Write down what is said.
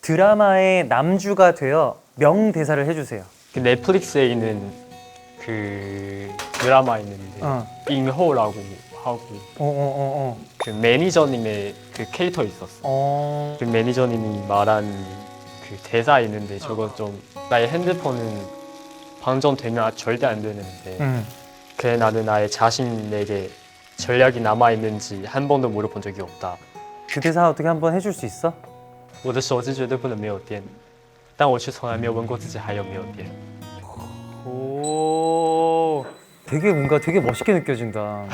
드라마의 남주가 되어 명대사를 해주세요. 그 넷플릭스에 있는 그 드라마 있는데 잉호라고 하고 그 매니저님의 그 캐릭터 있었어. 그 매니저님이 말한 그 대사 있는데 저거 좀 나의 핸드폰은 방전되면 절대 안 되는데 그래 나는 나의 자신에게 전략이 남아있는지 한 번도 물어본 적이 없다. 그 대사 어떻게 한번 해줄 수 있어? 我的手机绝对不能没有电，但我却从来没有问过自己还有没有电。 오, 되게 뭔가 되게 멋있게 느껴진다.